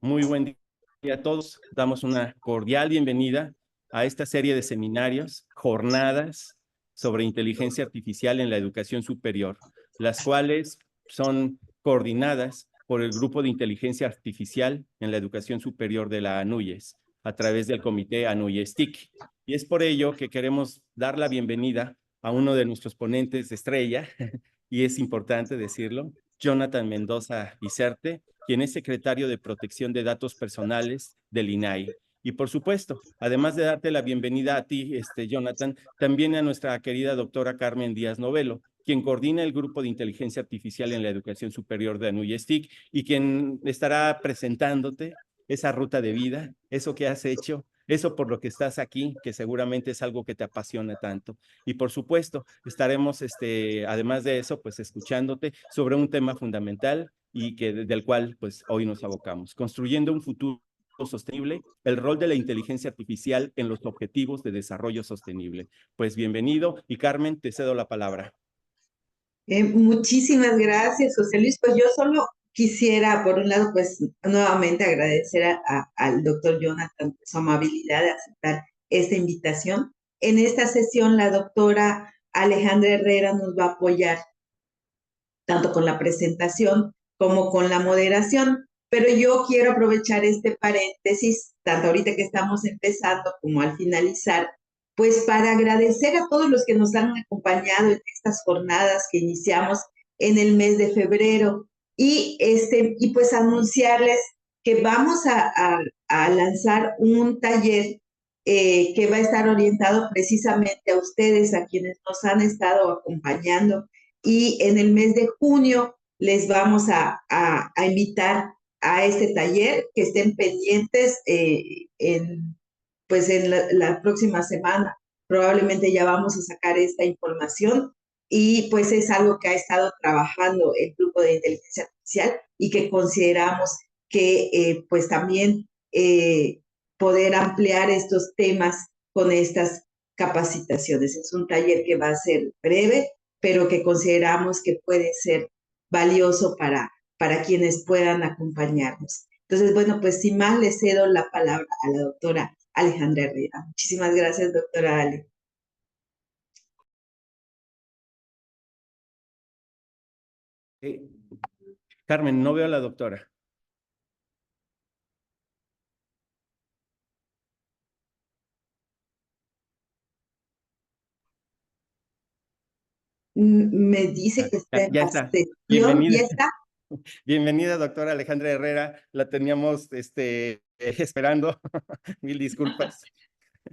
Muy buen día a todos. Damos una cordial bienvenida a esta serie de seminarios, jornadas sobre inteligencia artificial en la educación superior, las cuales son coordinadas por el Grupo de Inteligencia Artificial en la Educación Superior de la ANUYES, a través del Comité ANUYES TIC. Y es por ello que queremos dar la bienvenida a uno de nuestros ponentes de estrella, y es importante decirlo, Jonathan Mendoza Iserte, quien es secretario de Protección de Datos Personales del INAI. Y por supuesto, además de darte la bienvenida a ti, Jonathan, también a nuestra querida doctora Carmen Díaz Novelo, quien coordina el Grupo de Inteligencia Artificial en la Educación Superior de ANUYES TIC y quien estará presentándote esa ruta de vida, eso que has hecho, eso por lo que estás aquí, que seguramente es algo que te apasiona tanto. Y por supuesto, estaremos, además de eso, pues escuchándote sobre un tema fundamental y del cual pues hoy nos abocamos, construyendo un futuro sostenible, el rol de la inteligencia artificial en los objetivos de desarrollo sostenible. Pues bienvenido y Carmen, te cedo la palabra. Muchísimas gracias, José Luis. Pues yo solo quisiera, por un lado, pues nuevamente agradecer al doctor Jonathan su amabilidad de aceptar esta invitación. En esta sesión, la doctora Alejandra Herrera nos va a apoyar tanto con la presentación como con la moderación, pero yo quiero aprovechar este paréntesis, tanto ahorita que estamos empezando como al finalizar, pues para agradecer a todos los que nos han acompañado en estas jornadas que iniciamos en el mes de febrero y pues anunciarles que vamos a lanzar un taller que va a estar orientado precisamente a ustedes, a quienes nos han estado acompañando, y en el mes de junio les vamos a invitar a este taller, que estén pendientes pues en la próxima semana. Probablemente ya vamos a sacar esta información y pues es algo que ha estado trabajando el grupo de inteligencia artificial y que consideramos que pues también poder ampliar estos temas con estas capacitaciones. Es un taller que va a ser breve, pero que consideramos que puede ser valioso para quienes puedan acompañarnos. Entonces, bueno, pues sin más le cedo la palabra a la doctora Alejandra Herrera. Muchísimas gracias, doctora Ale. Eh, Carmen, no veo a la doctora. Me dice que está en Ya la está. sesión, Bienvenida. ¿ya está? Bienvenida, doctora Alejandra Herrera. La teníamos esperando. Mil disculpas.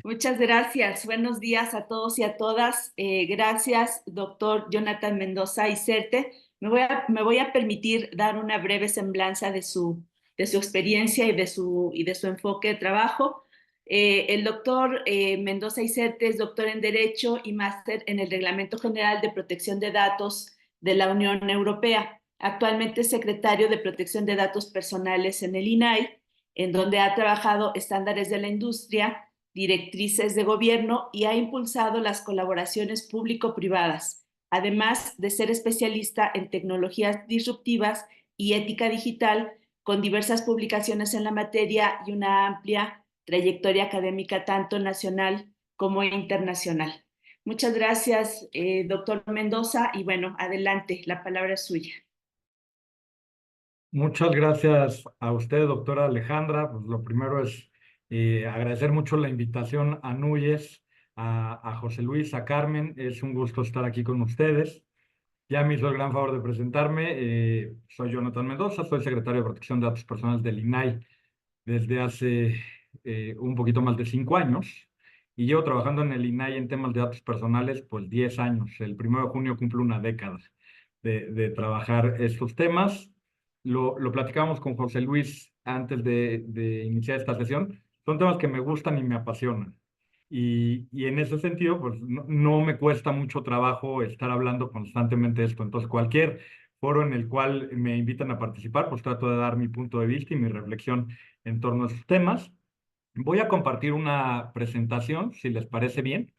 Muchas gracias. Buenos días a todos y a todas. Gracias, doctor Jonathan Mendoza Iserte. Me voy a permitir dar una breve semblanza de su experiencia y de su enfoque de trabajo. El doctor Mendoza Iserte es doctor en Derecho y máster en el Reglamento General de Protección de Datos de la Unión Europea. Actualmente es secretario de Protección de Datos Personales en el INAI, en donde ha trabajado estándares de la industria, directrices de gobierno y ha impulsado las colaboraciones público-privadas, además de ser especialista en tecnologías disruptivas y ética digital, con diversas publicaciones en la materia y una amplia trayectoria académica tanto nacional como internacional. Muchas gracias, doctor Mendoza, y bueno, adelante, la palabra es suya. Muchas gracias a usted, doctora Alejandra. Pues lo primero es agradecer mucho la invitación a Núñez, a José Luis, a Carmen. Es un gusto estar aquí con ustedes. Ya me hizo el gran favor de presentarme. Soy Jonathan Mendoza, soy secretario de Protección de Datos Personales del INAI desde hace un poquito más de 5 años. Y llevo trabajando en el INAI en temas de datos personales pues 10 años. El 1 de junio cumple una década de trabajar estos temas. Lo platicamos con José Luis antes de iniciar esta sesión. Son temas que me gustan y me apasionan. Y en ese sentido, pues no me cuesta mucho trabajo estar hablando constantemente de esto. Entonces, cualquier foro en el cual me invitan a participar, pues trato de dar mi punto de vista y mi reflexión en torno a esos temas. Voy a compartir una presentación, si les parece bien.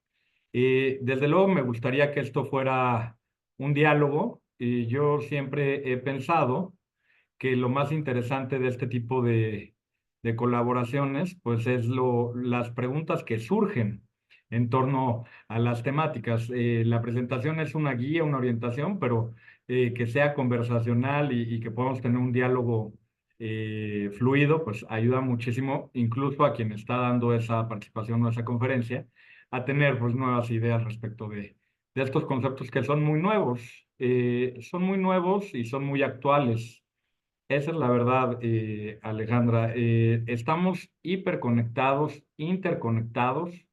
Desde luego me gustaría que esto fuera un diálogo. Yo siempre he pensado que lo más interesante de este tipo de colaboraciones, pues es las preguntas que surgen en torno a las temáticas. La presentación es una guía, una orientación, pero que sea conversacional y que podamos tener un diálogo fluido, pues ayuda muchísimo, incluso a quien está dando esa participación o esa conferencia, a tener pues nuevas ideas respecto de estos conceptos que son muy nuevos y son muy actuales. Esa es la verdad, Alejandra. Estamos hiperconectados, interconectados.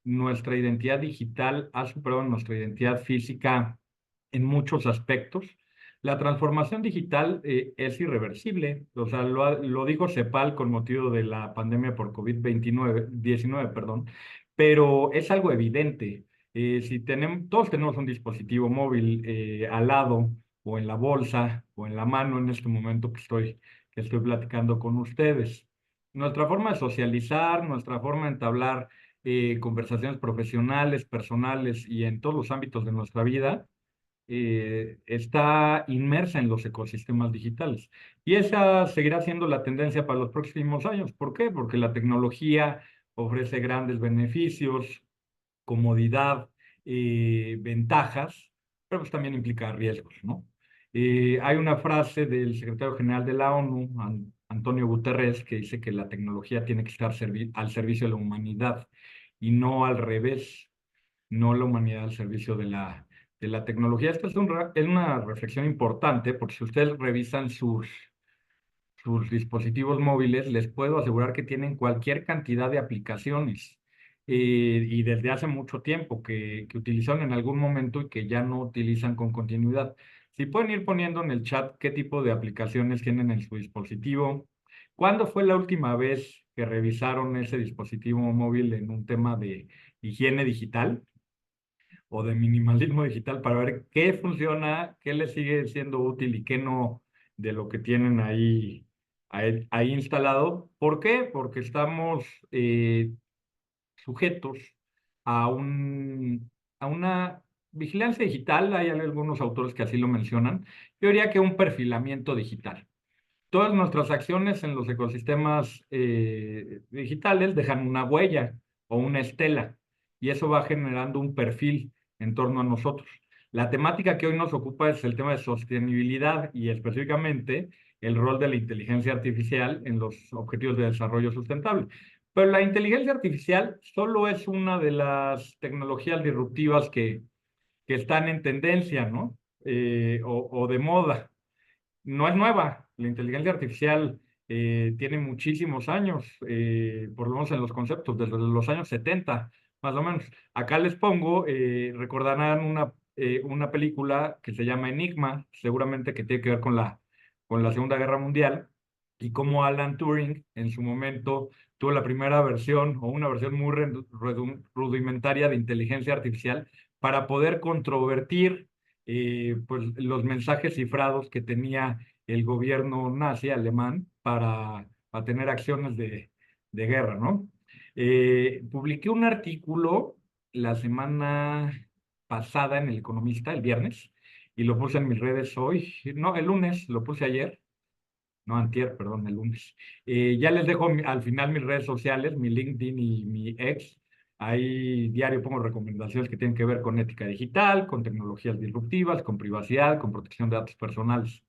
Nuestra identidad digital ha superado nuestra identidad física en muchos aspectos. La transformación digital es irreversible. O sea, lo dijo CEPAL con motivo de la pandemia por COVID-19, perdón, pero es algo evidente. Si todos tenemos un dispositivo móvil al lado o en la bolsa o en la mano en este momento que estoy platicando con ustedes. Nuestra forma de socializar, nuestra forma de entablar conversaciones profesionales, personales y en todos los ámbitos de nuestra vida, está inmersa en los ecosistemas digitales. Y esa seguirá siendo la tendencia para los próximos años. ¿Por qué? Porque la tecnología ofrece grandes beneficios, comodidad, ventajas, pero pues también implica riesgos, ¿no? Hay una frase del secretario general de la ONU, Antonio Guterres, que dice que la tecnología tiene que estar al servicio de la humanidad y no al revés, no la humanidad al servicio de la tecnología. Esta es una reflexión importante porque si ustedes revisan sus dispositivos móviles, les puedo asegurar que tienen cualquier cantidad de aplicaciones y desde hace mucho tiempo que utilizaron en algún momento y que ya no utilizan con continuidad. Si pueden ir poniendo en el chat qué tipo de aplicaciones tienen en su dispositivo, cuándo fue la última vez que revisaron ese dispositivo móvil en un tema de higiene digital o de minimalismo digital para ver qué funciona, qué les sigue siendo útil y qué no de lo que tienen ahí instalado. ¿Por qué? Porque estamos sujetos a, a una vigilancia digital. Hay algunos autores que así lo mencionan. Yo diría que un perfilamiento digital. Todas nuestras acciones en los ecosistemas digitales dejan una huella o una estela y eso va generando un perfil en torno a nosotros. La temática que hoy nos ocupa es el tema de sostenibilidad y específicamente el rol de la inteligencia artificial en los objetivos de desarrollo sustentable. Pero la inteligencia artificial solo es una de las tecnologías disruptivas que están en tendencia, ¿no? O de moda. No es nueva. La inteligencia artificial tiene muchísimos años, por lo menos en los conceptos, desde los años 70, más o menos. Acá les pongo, recordarán una película que se llama Enigma, seguramente que tiene que ver con la Segunda Guerra Mundial, y cómo Alan Turing en su momento tuvo la primera versión o una versión muy rudimentaria de inteligencia artificial para poder controvertir pues, los mensajes cifrados que tenía el gobierno nazi alemán para tener acciones de guerra, ¿no? Publiqué un artículo la semana pasada en El Economista, el viernes, y lo puse en mis redes hoy, no, el lunes, lo puse ayer, no, antier, perdón, el lunes. Ya les dejo al final mis redes sociales, mi LinkedIn y mi ex. Ahí diario pongo recomendaciones que tienen que ver con ética digital, con tecnologías disruptivas, con privacidad, con protección de datos personales.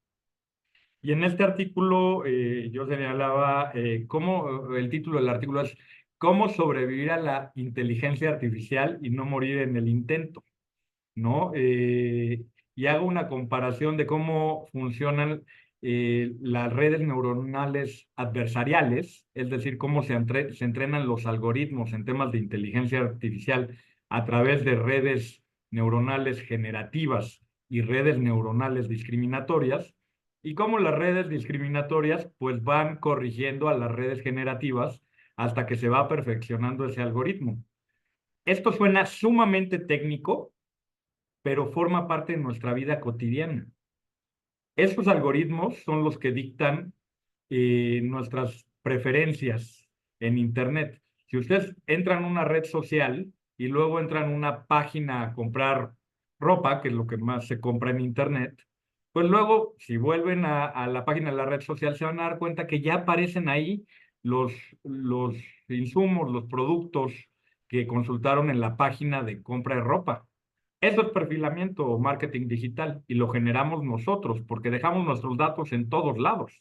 Y en este artículo yo señalaba el título del artículo es ¿Cómo sobrevivir a la inteligencia artificial y no morir en el intento? ¿No? Y hago una comparación de cómo funcionan las redes neuronales adversariales, es decir, cómo se entrenan los algoritmos en temas de inteligencia artificial a través de redes neuronales generativas y redes neuronales discriminatorias, y cómo las redes discriminatorias pues van corrigiendo a las redes generativas hasta que se va perfeccionando ese algoritmo. Esto suena sumamente técnico, pero forma parte de nuestra vida cotidiana. Estos algoritmos son los que dictan nuestras preferencias en Internet. Si ustedes entran a una red social y luego entran a una página a comprar ropa, que es lo que más se compra en Internet, pues luego, si vuelven a la página de la red social, se van a dar cuenta que ya aparecen ahí los, los insumos, los productos que consultaron en la página de compra de ropa. Eso es perfilamiento o marketing digital y lo generamos nosotros porque dejamos nuestros datos en todos lados.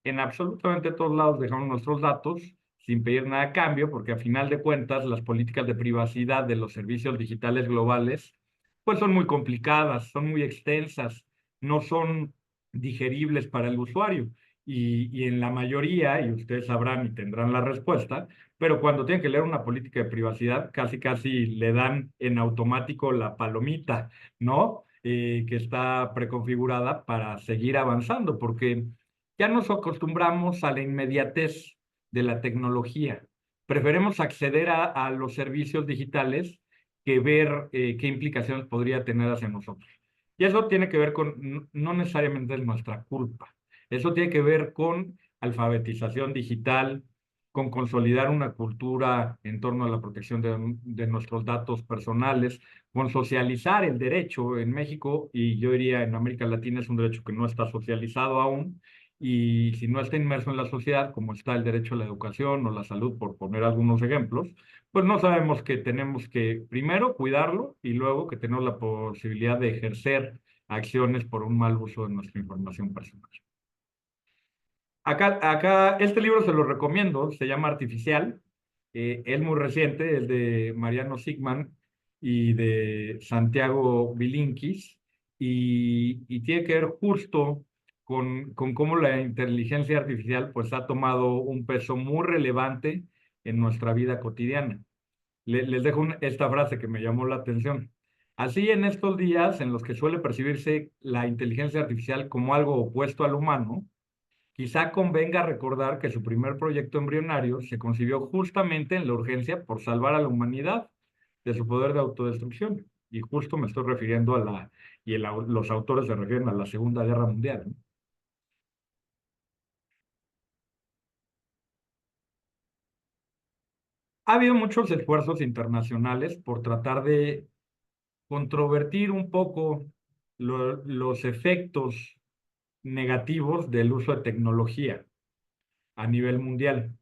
En absolutamente todos lados dejamos nuestros datos sin pedir nada a cambio, porque a final de cuentas las políticas de privacidad de los servicios digitales globales pues son muy complicadas, son muy extensas, no son digeribles para el usuario. Y en la mayoría, y ustedes sabrán y tendrán la respuesta, pero cuando tienen que leer una política de privacidad, casi casi le dan en automático la palomita, ¿no? Que está preconfigurada para seguir avanzando, porque ya nos acostumbramos a la inmediatez de la tecnología. Preferimos acceder a los servicios digitales que ver qué implicaciones podría tener hacia nosotros. Y eso tiene que ver con, no necesariamente es nuestra culpa, eso tiene que ver con alfabetización digital, con consolidar una cultura en torno a la protección de nuestros datos personales, con socializar el derecho en México, y yo diría en América Latina es un derecho que no está socializado aún, y si no está inmerso en la sociedad, como está el derecho a la educación o la salud, por poner algunos ejemplos, pues no sabemos que tenemos que primero cuidarlo y luego que tenemos la posibilidad de ejercer acciones por un mal uso de nuestra información personal. Este libro se lo recomiendo, se llama Artificial, es muy reciente, es de Mariano Sigman y de Santiago Bilinkis, y tiene que ver justo con cómo la inteligencia artificial pues ha tomado un peso muy relevante en nuestra vida cotidiana. Les dejo esta frase que me llamó la atención. Así, en estos días en los que suele percibirse la inteligencia artificial como algo opuesto al humano, quizá convenga recordar que su primer proyecto embrionario se concibió justamente en la urgencia por salvar a la humanidad de su poder de autodestrucción. Y justo me estoy refiriendo los autores se refieren a la Segunda Guerra Mundial, ¿no? Ha habido muchos esfuerzos internacionales por tratar de controvertir un poco los efectos negativos del uso de tecnología a nivel mundial.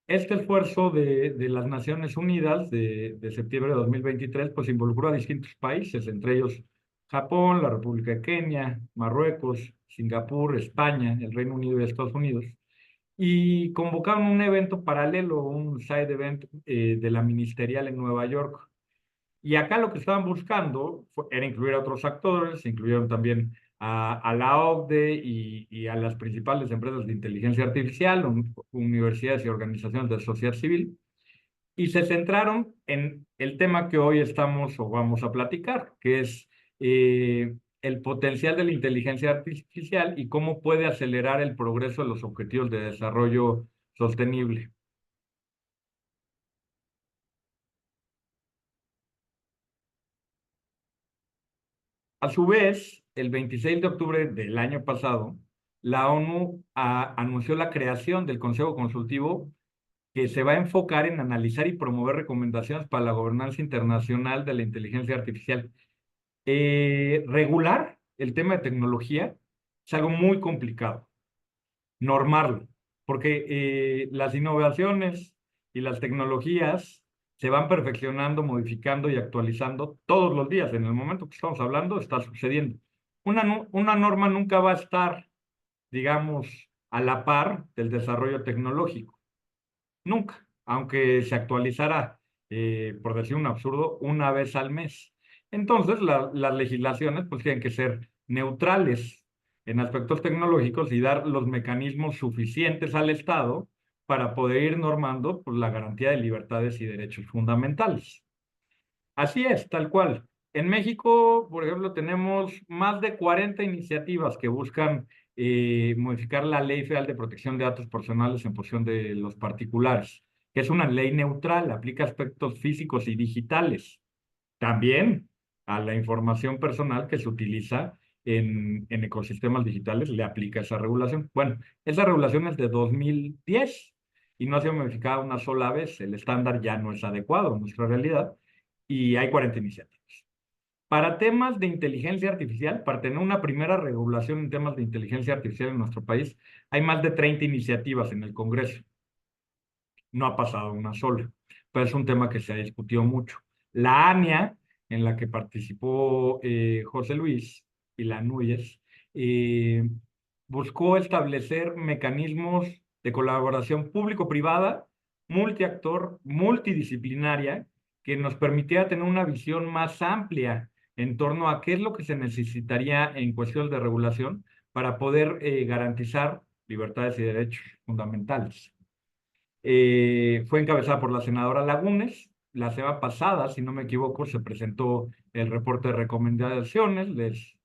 Este esfuerzo de las Naciones Unidas de septiembre de 2023 pues involucró a distintos países, entre ellos Japón, la República de Kenia, Marruecos, Singapur, España, el Reino Unido y Estados Unidos, y convocaron un evento paralelo, un side event de la ministerial en Nueva York. Y acá lo que estaban buscando era incluir a otros actores, incluyeron también a la OCDE y a las principales empresas de inteligencia artificial, universidades y organizaciones de sociedad civil, y se centraron en el tema que hoy estamos o vamos a platicar, que es el potencial de la inteligencia artificial y cómo puede acelerar el progreso de los objetivos de desarrollo sostenible. A su vez, el 26 de octubre del año pasado, la ONU anunció la creación del Consejo Consultivo que se va a enfocar en analizar y promover recomendaciones para la gobernanza internacional de la inteligencia artificial. Regular el tema de tecnología es algo muy complicado, normarlo, porque las innovaciones y las tecnologías se van perfeccionando, modificando y actualizando todos los días. En el momento que estamos hablando, está sucediendo. Una norma nunca va a estar, digamos, a la par del desarrollo tecnológico. Nunca, aunque se actualizara, por decir un absurdo, una vez al mes. Entonces, las legislaciones pues tienen que ser neutrales en aspectos tecnológicos y dar los mecanismos suficientes al Estado para poder ir normando pues, la garantía de libertades y derechos fundamentales. Así es, tal cual. En México, por ejemplo, tenemos más de 40 iniciativas que buscan modificar la Ley Federal de Protección de Datos Personales en posesión de los particulares, que es una ley neutral, aplica aspectos físicos y digitales. También a la información personal que se utiliza en ecosistemas digitales le aplica esa regulación. Bueno, esa regulación es de 2010 y no se ha modificado una sola vez. El estándar ya no es adecuado a nuestra realidad y hay 40 iniciativas. Para temas de inteligencia artificial, para tener una primera regulación en temas de inteligencia artificial en nuestro país, hay más de 30 iniciativas en el Congreso. No ha pasado una sola, pero es un tema que se ha discutido mucho. La ANIA, en la que participó José Luis, y la NUYES, buscó establecer mecanismos de colaboración público-privada, multiactor, multidisciplinaria, que nos permitiera tener una visión más amplia en torno a qué es lo que se necesitaría en cuestiones de regulación para poder garantizar libertades y derechos fundamentales. Fue encabezada por la senadora Lagunes. La semana pasada, si no me equivoco, se presentó el reporte de recomendaciones.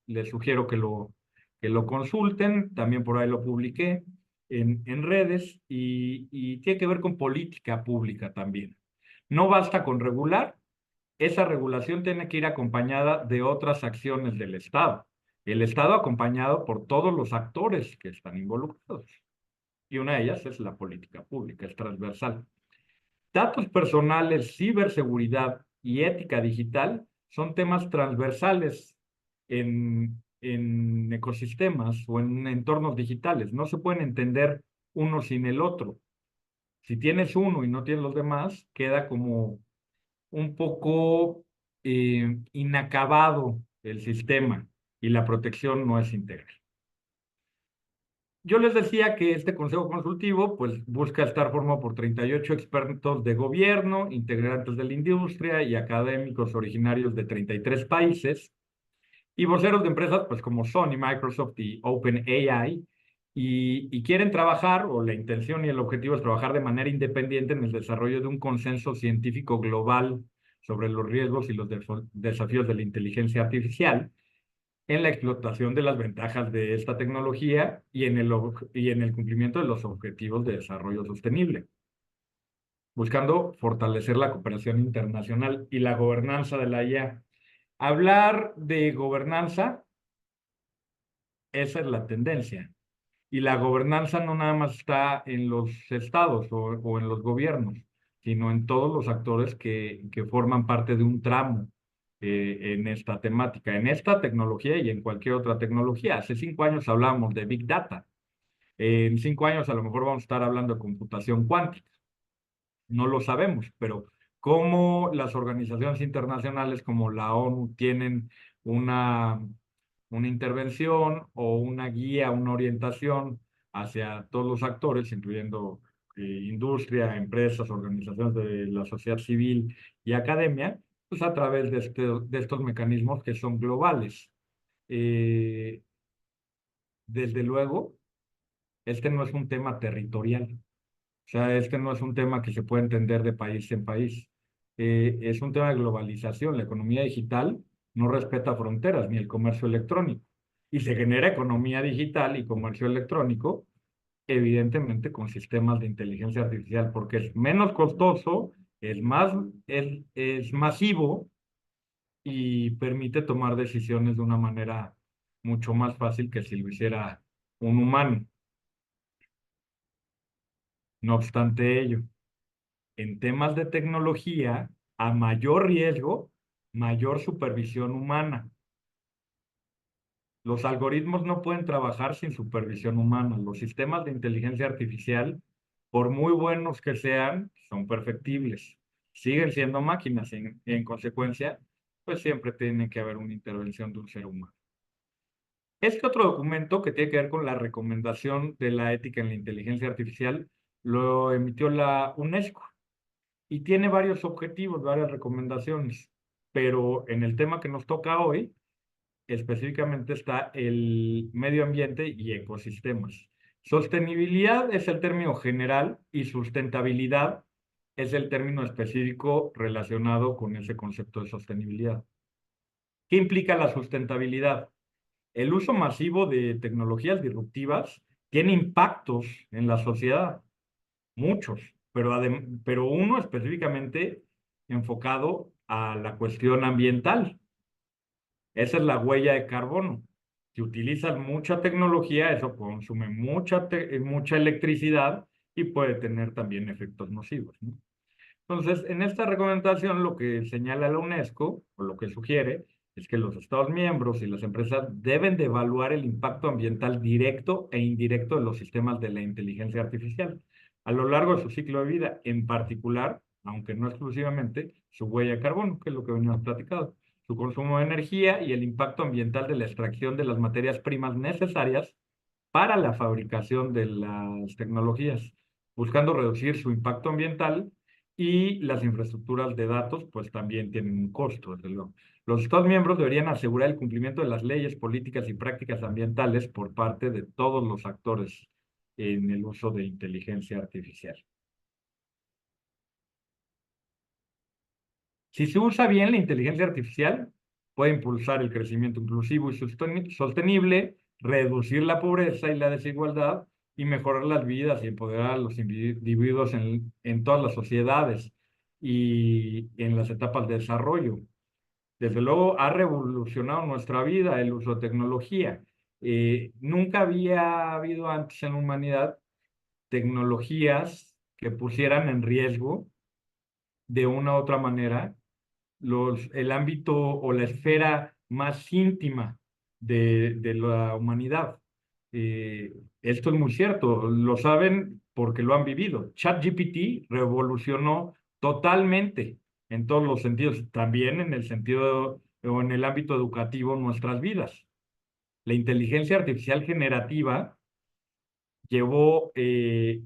Les sugiero que lo consulten. También por ahí lo publiqué en redes y tiene que ver con política pública también. No basta con regular. Esa regulación tiene que ir acompañada de otras acciones del Estado. El Estado acompañado por todos los actores que están involucrados. Y una de ellas es la política pública, es transversal. Datos personales, ciberseguridad y ética digital son temas transversales en ecosistemas o en entornos digitales. No se pueden entender uno sin el otro. Si tienes uno y no tienes los demás, queda como un poco inacabado el sistema y la protección no es integral. Yo les decía que este consejo consultivo pues, busca estar formado por 38 expertos de gobierno, integrantes de la industria y académicos originarios de 33 países, y voceros de empresas pues, como Sony, Microsoft y OpenAI, y quieren trabajar, o la intención y el objetivo es trabajar de manera independiente en el desarrollo de un consenso científico global sobre los riesgos y los desafíos de la inteligencia artificial, en la explotación de las ventajas de esta tecnología y en el cumplimiento de los objetivos de desarrollo sostenible, buscando fortalecer la cooperación internacional y la gobernanza de la IA. Hablar de gobernanza, esa es la tendencia. Y la gobernanza no nada más está en los estados o en los gobiernos, sino en todos los actores que forman parte de un tramo en esta temática, en esta tecnología y en cualquier otra tecnología. Hace 5 años hablábamos de Big Data. En 5 años a lo mejor vamos a estar hablando de computación cuántica. No lo sabemos, pero cómo las organizaciones internacionales como la ONU tienen una intervención o una guía, una orientación hacia todos los actores, incluyendo industria, empresas, organizaciones de la sociedad civil y academia, pues a través de estos mecanismos que son globales. Desde luego, este no es un tema territorial. O sea, este no es un tema que se puede entender de país en país. Es un tema de globalización. La economía digital no respeta fronteras ni el comercio electrónico. Y se genera economía digital y comercio electrónico, evidentemente con sistemas de inteligencia artificial, porque es menos costoso, es masivo y permite tomar decisiones de una manera mucho más fácil que si lo hiciera un humano. No obstante ello, en temas de tecnología, a mayor riesgo, mayor supervisión humana. Los algoritmos no pueden trabajar sin supervisión humana. Los sistemas de inteligencia artificial, por muy buenos que sean, son perfectibles. Siguen siendo máquinas. En consecuencia, pues siempre tiene que haber una intervención de un ser humano. Este otro documento que tiene que ver con la recomendación de la ética en la inteligencia artificial lo emitió la UNESCO. Y tiene varios objetivos, varias recomendaciones, pero en el tema que nos toca hoy, específicamente está el medio ambiente y ecosistemas. Sostenibilidad es el término general y sustentabilidad es el término específico relacionado con ese concepto de sostenibilidad. ¿Qué implica la sustentabilidad? El uso masivo de tecnologías disruptivas tiene impactos en la sociedad. Muchos, pero uno específicamente enfocado a la cuestión ambiental. Esa es la huella de carbono. Si utilizas mucha tecnología, eso consume mucha electricidad y puede tener también efectos nocivos, ¿no? Entonces, en esta recomendación lo que señala la UNESCO, o lo que sugiere, es que los Estados miembros y las empresas deben de evaluar el impacto ambiental directo e indirecto de los sistemas de la inteligencia artificial, a lo largo de su ciclo de vida, en particular, aunque no exclusivamente, su huella de carbono, que es lo que veníamos platicando, su consumo de energía y el impacto ambiental de la extracción de las materias primas necesarias para la fabricación de las tecnologías, buscando reducir su impacto ambiental, y las infraestructuras de datos pues también tienen un costo, desde luego. Los Estados miembros deberían asegurar el cumplimiento de las leyes, políticas y prácticas ambientales por parte de todos los actores en el uso de inteligencia artificial. Si se usa bien la inteligencia artificial, puede impulsar el crecimiento inclusivo y sostenible, reducir la pobreza y la desigualdad y mejorar las vidas y empoderar a los individuos en todas las sociedades y en las etapas de desarrollo. Desde luego ha revolucionado nuestra vida el uso de tecnología. Nunca había habido antes en la humanidad tecnologías que pusieran en riesgo de una u otra manera el ámbito o la esfera más íntima de la humanidad. Esto es muy cierto, lo saben porque lo han vivido. ChatGPT revolucionó totalmente en todos los sentidos, también en el sentido o en el ámbito educativo nuestras vidas. La inteligencia artificial generativa llevó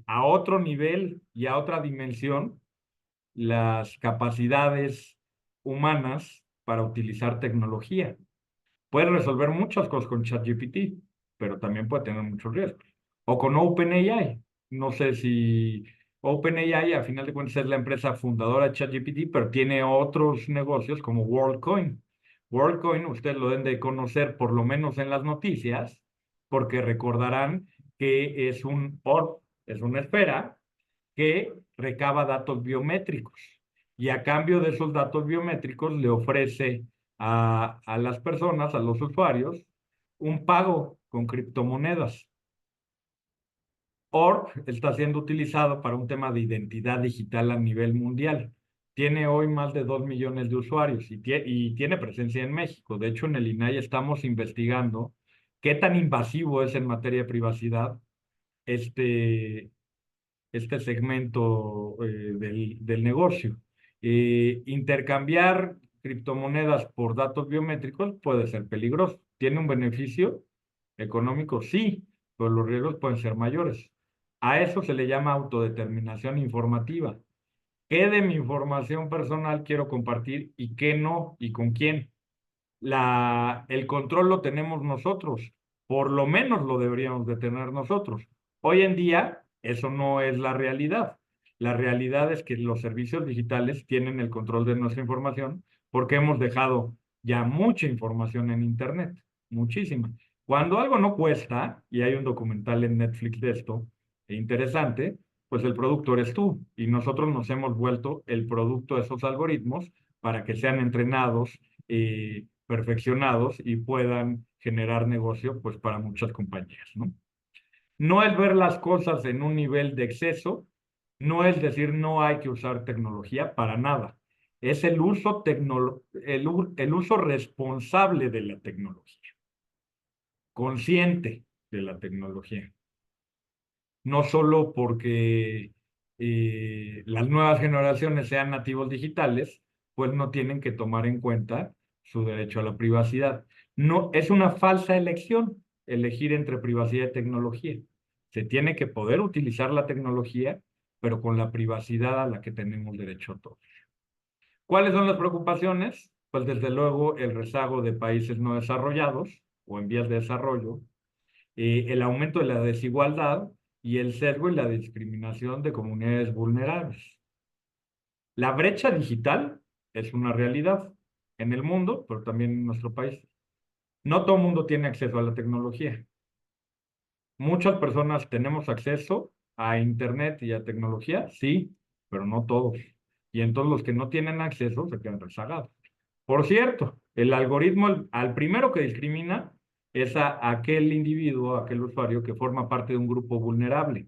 a otro nivel y a otra dimensión las capacidades humanas para utilizar tecnología. Puede resolver muchas cosas con ChatGPT, pero también puede tener muchos riesgos. O con OpenAI. No sé si OpenAI, a final de cuentas, es la empresa fundadora de ChatGPT, pero tiene otros negocios como WorldCoin. WorldCoin, ustedes lo deben de conocer por lo menos en las noticias, porque recordarán que es un orb, es una esfera que recaba datos biométricos y a cambio de esos datos biométricos le ofrece a las personas, a los usuarios, un pago con criptomonedas. Orb está siendo utilizado para un tema de identidad digital a nivel mundial. Tiene hoy más de 2 millones de usuarios y tiene presencia en México. De hecho, en el INAI estamos investigando qué tan invasivo es en materia de privacidad este segmento del negocio. Intercambiar criptomonedas por datos biométricos puede ser peligroso. ¿Tiene un beneficio económico? Sí, pero los riesgos pueden ser mayores. A eso se le llama autodeterminación informativa. ¿Qué de mi información personal quiero compartir y qué no y con quién? El control lo tenemos nosotros, por lo menos lo deberíamos de tener nosotros. Hoy en día, eso no es la realidad. La realidad es que los servicios digitales tienen el control de nuestra información porque hemos dejado ya mucha información en Internet, muchísima. Cuando algo no cuesta, y hay un documental en Netflix de esto, interesante, pues el producto eres tú y nosotros nos hemos vuelto el producto de esos algoritmos para que sean entrenados, perfeccionados y puedan generar negocio pues para muchas compañías, ¿no? No es ver las cosas en un nivel de exceso, no es decir no hay que usar tecnología para nada. Es el uso, el uso responsable de la tecnología, consciente de la tecnología. No solo porque las nuevas generaciones sean nativos digitales, pues no tienen que tomar en cuenta su derecho a la privacidad. No, es una falsa elección elegir entre privacidad y tecnología. Se tiene que poder utilizar la tecnología, pero con la privacidad a la que tenemos derecho todos. ¿Cuáles son las preocupaciones? Pues desde luego el rezago de países no desarrollados o en vías de desarrollo, el aumento de la desigualdad y el sesgo y la discriminación de comunidades vulnerables. La brecha digital es una realidad en el mundo, pero también en nuestro país. No todo el mundo tiene acceso a la tecnología. Muchas personas tenemos acceso a Internet y a tecnología, sí, pero no todos. Y entonces los que no tienen acceso se quedan rezagados. Por cierto, el algoritmo al primero que discrimina es a aquel individuo, aquel usuario que forma parte de un grupo vulnerable.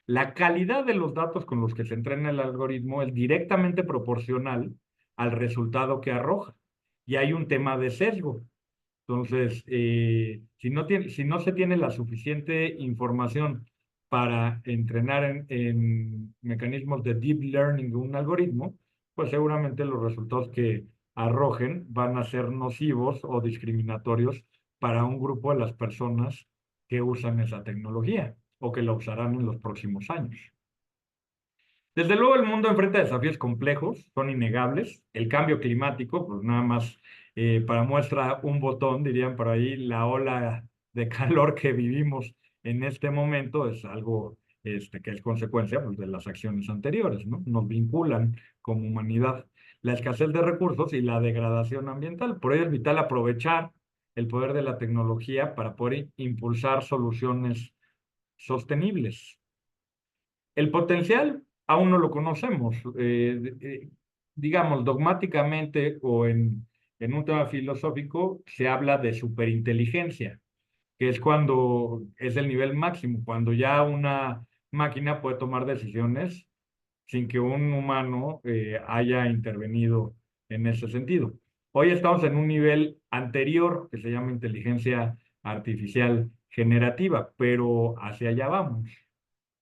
La calidad de los datos con los que se entrena el algoritmo es directamente proporcional al resultado que arroja. Y hay un tema de sesgo. Entonces, si no se tiene la suficiente información para entrenar en mecanismos de deep learning un algoritmo, pues seguramente los resultados que arrojen van a ser nocivos o discriminatorios para un grupo de las personas que usan esa tecnología o que la usarán en los próximos años. Desde luego el mundo enfrenta desafíos complejos, son innegables. El cambio climático, pues nada más para muestra un botón, dirían por ahí, la ola de calor que vivimos en este momento es algo que es consecuencia pues, de las acciones anteriores, ¿no? Nos vinculan como humanidad. La escasez de recursos y la degradación ambiental. Por ello es vital aprovechar el poder de la tecnología para poder impulsar soluciones sostenibles. El potencial aún no lo conocemos. Digamos, dogmáticamente o en un tema filosófico se habla de superinteligencia, que es cuando es el nivel máximo, cuando ya una máquina puede tomar decisiones sin que un humano haya intervenido en ese sentido. Hoy estamos en un nivel anterior que se llama inteligencia artificial generativa, pero hacia allá vamos.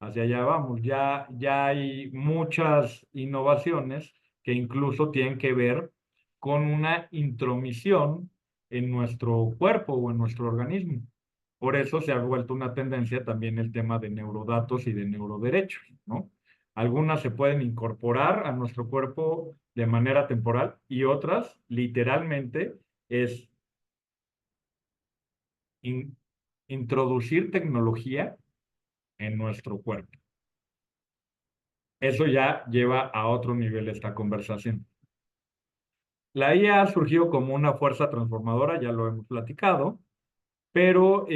Hacia allá vamos. Ya hay muchas innovaciones que incluso tienen que ver con una intromisión en nuestro cuerpo o en nuestro organismo. Por eso se ha vuelto una tendencia también el tema de neurodatos y de neuroderechos, ¿no? Algunas se pueden incorporar a nuestro cuerpo de manera temporal y otras, literalmente, es introducir tecnología en nuestro cuerpo. Eso ya lleva a otro nivel esta conversación. La IA ha surgido como una fuerza transformadora, ya lo hemos platicado, pero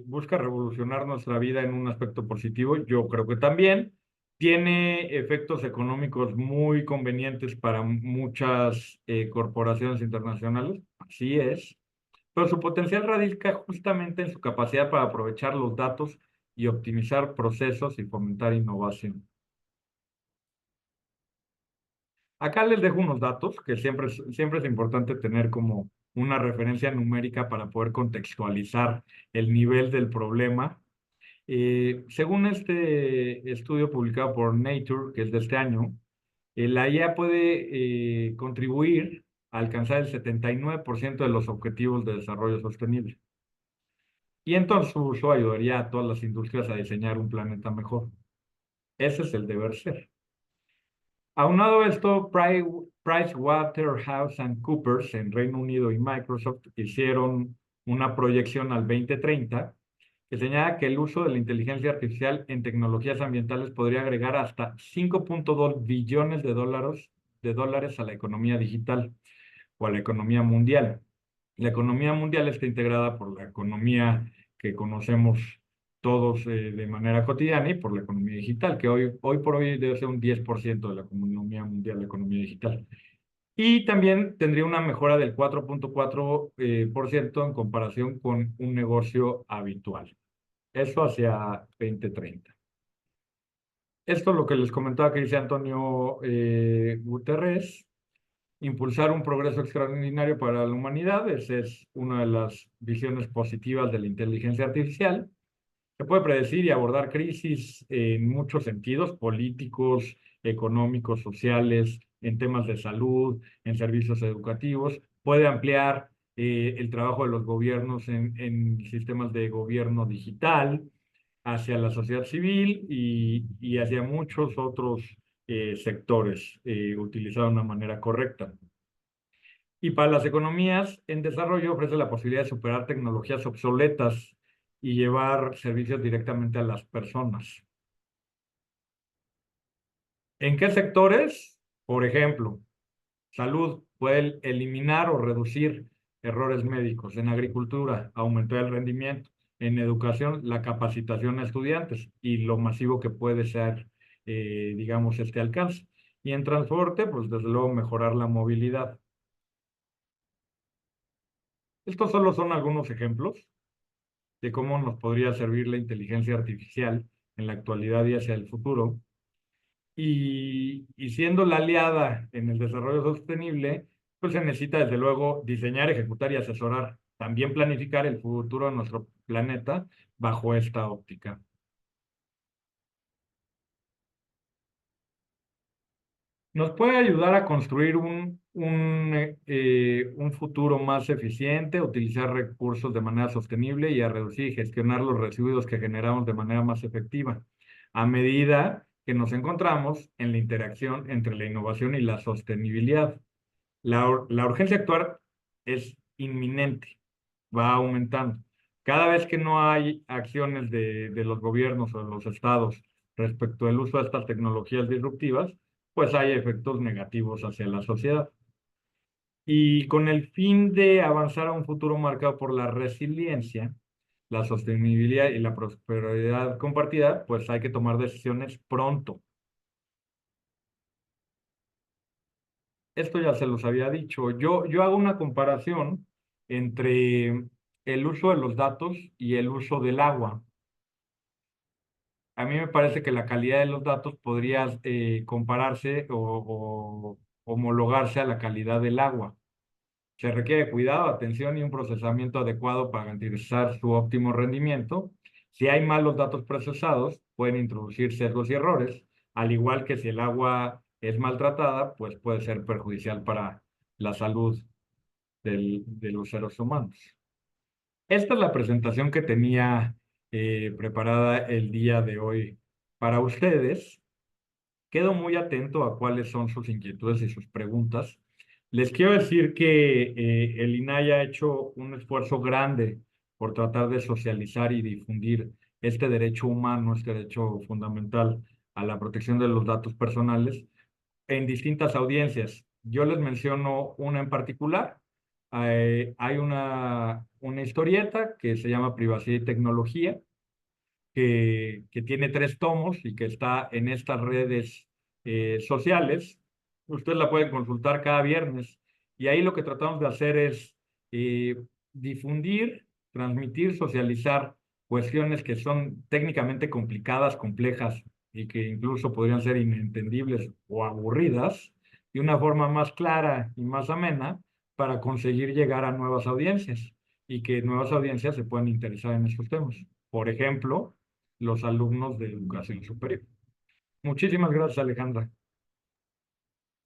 busca revolucionar nuestra vida en un aspecto positivo. Yo creo que también tiene efectos económicos muy convenientes para muchas corporaciones internacionales, así es, pero su potencial radica justamente en su capacidad para aprovechar los datos y optimizar procesos y fomentar innovación. Acá les dejo unos datos que siempre es importante tener como una referencia numérica para poder contextualizar el nivel del problema. Según este estudio publicado por Nature, que es de este año, la IA puede contribuir a alcanzar el 79% de los objetivos de desarrollo sostenible. Y entonces su uso ayudaría a todas las industrias a diseñar un planeta mejor. Ese es el deber ser. Aunado a esto, PricewaterhouseCoopers en Reino Unido y Microsoft hicieron una proyección al 2030 que señala que el uso de la inteligencia artificial en tecnologías ambientales podría agregar hasta 5.2 billones de dólares a la economía digital o a la economía mundial. La economía mundial está integrada por la economía que conocemos todos de manera cotidiana y por la economía digital, que hoy por hoy debe ser un 10% de la economía mundial, la economía digital. Y también tendría una mejora del 4.4% en comparación con un negocio habitual. Eso hacia 2030. Esto es lo que les comentaba que dice Antonio Guterres. Impulsar un progreso extraordinario para la humanidad, esa es una de las visiones positivas de la inteligencia artificial. Se puede predecir y abordar crisis en muchos sentidos, políticos, económicos, sociales, en temas de salud, en servicios educativos. Puede ampliar el trabajo de los gobiernos en sistemas de gobierno digital, hacia la sociedad civil y hacia muchos otros sectores utilizados de una manera correcta. Y para las economías en desarrollo ofrece la posibilidad de superar tecnologías obsoletas y llevar servicios directamente a las personas. ¿En qué sectores? Por ejemplo, salud puede eliminar o reducir errores médicos. En agricultura, aumentar el rendimiento. En educación, la capacitación a estudiantes y lo masivo que puede ser, digamos, este alcance. Y en transporte, pues desde luego mejorar la movilidad. Estos solo son algunos ejemplos de cómo nos podría servir la inteligencia artificial en la actualidad y hacia el futuro. Y siendo la aliada en el desarrollo sostenible, pues se necesita desde luego diseñar, ejecutar y asesorar, también planificar el futuro de nuestro planeta bajo esta óptica. Nos puede ayudar a construir un futuro más eficiente, utilizar recursos de manera sostenible y a reducir y gestionar los residuos que generamos de manera más efectiva, a medida que nos encontramos en la interacción entre la innovación y la sostenibilidad. La urgencia de actuar es inminente, va aumentando. Cada vez que no hay acciones de los gobiernos o de los estados respecto al uso de estas tecnologías disruptivas, pues hay efectos negativos hacia la sociedad. Y con el fin de avanzar a un futuro marcado por la resiliencia, la sostenibilidad y la prosperidad compartida, pues hay que tomar decisiones pronto. Esto ya se los había dicho. Yo hago una comparación entre el uso de los datos y el uso del agua. A mí me parece que la calidad de los datos podría compararse o homologarse a la calidad del agua. Se requiere cuidado, atención y un procesamiento adecuado para garantizar su óptimo rendimiento. Si hay malos datos procesados, pueden introducir sesgos y errores, al igual que si el agua es maltratada, pues puede ser perjudicial para la salud de los seres humanos. Esta es la presentación que tenía preparada el día de hoy para ustedes. Quedo muy atento a cuáles son sus inquietudes y sus preguntas. Les quiero decir que el INAI ha hecho un esfuerzo grande por tratar de socializar y difundir este derecho humano, este derecho fundamental a la protección de los datos personales en distintas audiencias. Yo les menciono una en particular. Hay una historieta que se llama Privacidad y Tecnología, que tiene 3 tomos y que está en estas redes sociales. Ustedes la pueden consultar cada viernes. Y ahí lo que tratamos de hacer es difundir, transmitir, socializar cuestiones que son técnicamente complicadas, complejas y que incluso podrían ser inentendibles o aburridas, de una forma más clara y más amena para conseguir llegar a nuevas audiencias y que nuevas audiencias se puedan interesar en estos temas. Por ejemplo, los alumnos de educación superior. Muchísimas gracias, Alejandra.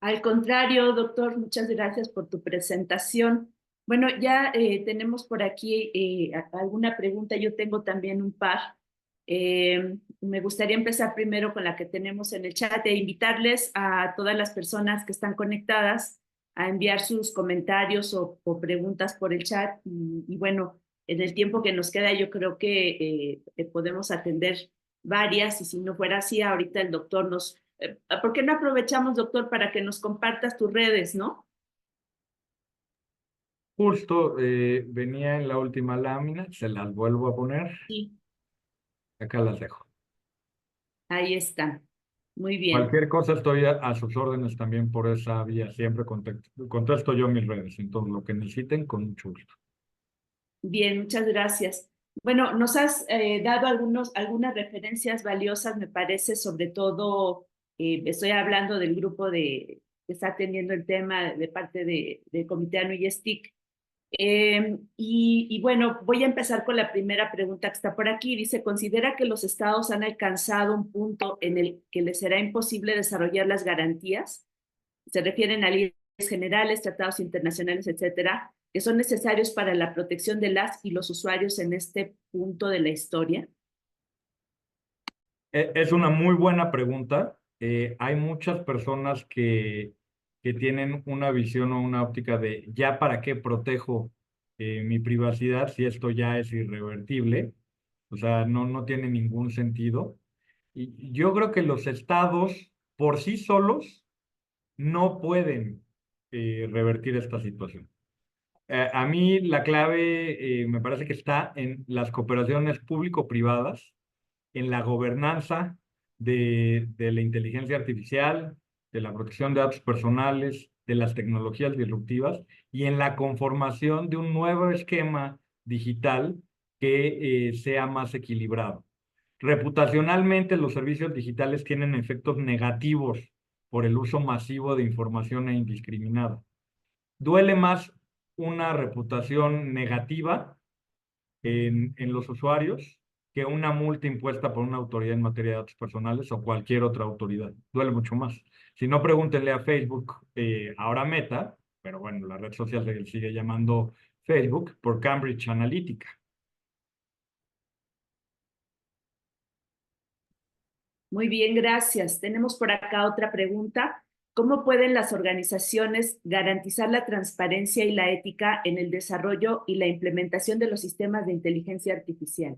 Al contrario, doctor, muchas gracias por tu presentación. Bueno, ya tenemos por aquí alguna pregunta. Yo tengo también un par. Me gustaría empezar primero con la que tenemos en el chat e invitarles a todas las personas que están conectadas a enviar sus comentarios o preguntas por el chat. Y bueno, en el tiempo que nos queda, yo creo que podemos atender varias y si no fuera así, ahorita el doctor nos... ¿Por qué no aprovechamos, doctor, para que nos compartas tus redes, no? Justo venía en la última lámina, se las vuelvo a poner. Sí, Acá las dejo. ahí están. Muy bien. Cualquier cosa estoy a sus órdenes también por esa vía. Siempre contesto yo mis redes. Entonces, lo que necesiten, con mucho gusto. Bien, muchas gracias. Bueno, nos has dado algunas referencias valiosas, me parece, sobre todo, estoy hablando del grupo que está atendiendo el tema de parte del Comité ANUYES TIC. Y bueno, voy a empezar con la primera pregunta que está por aquí. Dice, ¿considera que los estados han alcanzado un punto en el que les será imposible desarrollar las garantías? Se refieren a leyes generales, tratados internacionales, etcétera, que son necesarios para la protección de las y los usuarios en este punto de la historia. Es una muy buena pregunta. Hay muchas personas que tienen una visión o una óptica de ya para qué protejo mi privacidad si esto ya es irrevertible. O sea, no tiene ningún sentido. Y yo creo que los estados por sí solos no pueden revertir esta situación. A mí la clave me parece que está en las cooperaciones público-privadas, en la gobernanza de la inteligencia artificial, de la protección de datos personales, de las tecnologías disruptivas y en la conformación de un nuevo esquema digital que sea más equilibrado. Reputacionalmente, los servicios digitales tienen efectos negativos por el uso masivo de información e indiscriminada. Duele más una reputación negativa en los usuarios que una multa impuesta por una autoridad en materia de datos personales o cualquier otra autoridad. Duele mucho más. Si no, pregúntenle a Facebook, ahora Meta, pero bueno, la red social se sigue llamando Facebook, por Cambridge Analytica. Muy bien, gracias. Tenemos por acá otra pregunta. ¿Cómo pueden las organizaciones garantizar la transparencia y la ética en el desarrollo y la implementación de los sistemas de inteligencia artificial?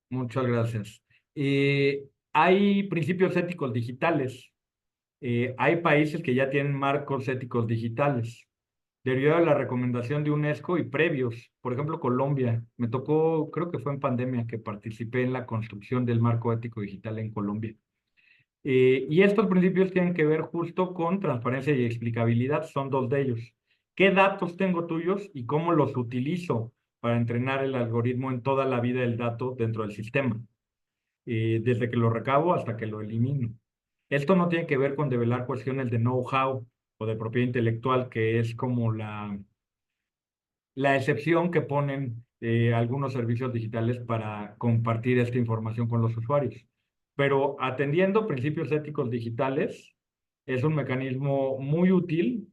Muchas gracias. Hay principios éticos digitales. Hay países que ya tienen marcos éticos digitales. Derivado de la recomendación de UNESCO y previos. Por ejemplo, Colombia. Me tocó, creo que fue en pandemia, que participé en la construcción del marco ético digital en Colombia. Y estos principios tienen que ver justo con transparencia y explicabilidad. Son dos de ellos. ¿Qué datos tengo tuyos y cómo los utilizo para entrenar el algoritmo en toda la vida del dato dentro del sistema? Desde que lo recabo hasta que lo elimino. Esto no tiene que ver con develar cuestiones de know-how o de propiedad intelectual, que es como la excepción que ponen algunos servicios digitales para compartir esta información con los usuarios. Pero atendiendo principios éticos digitales, es un mecanismo muy útil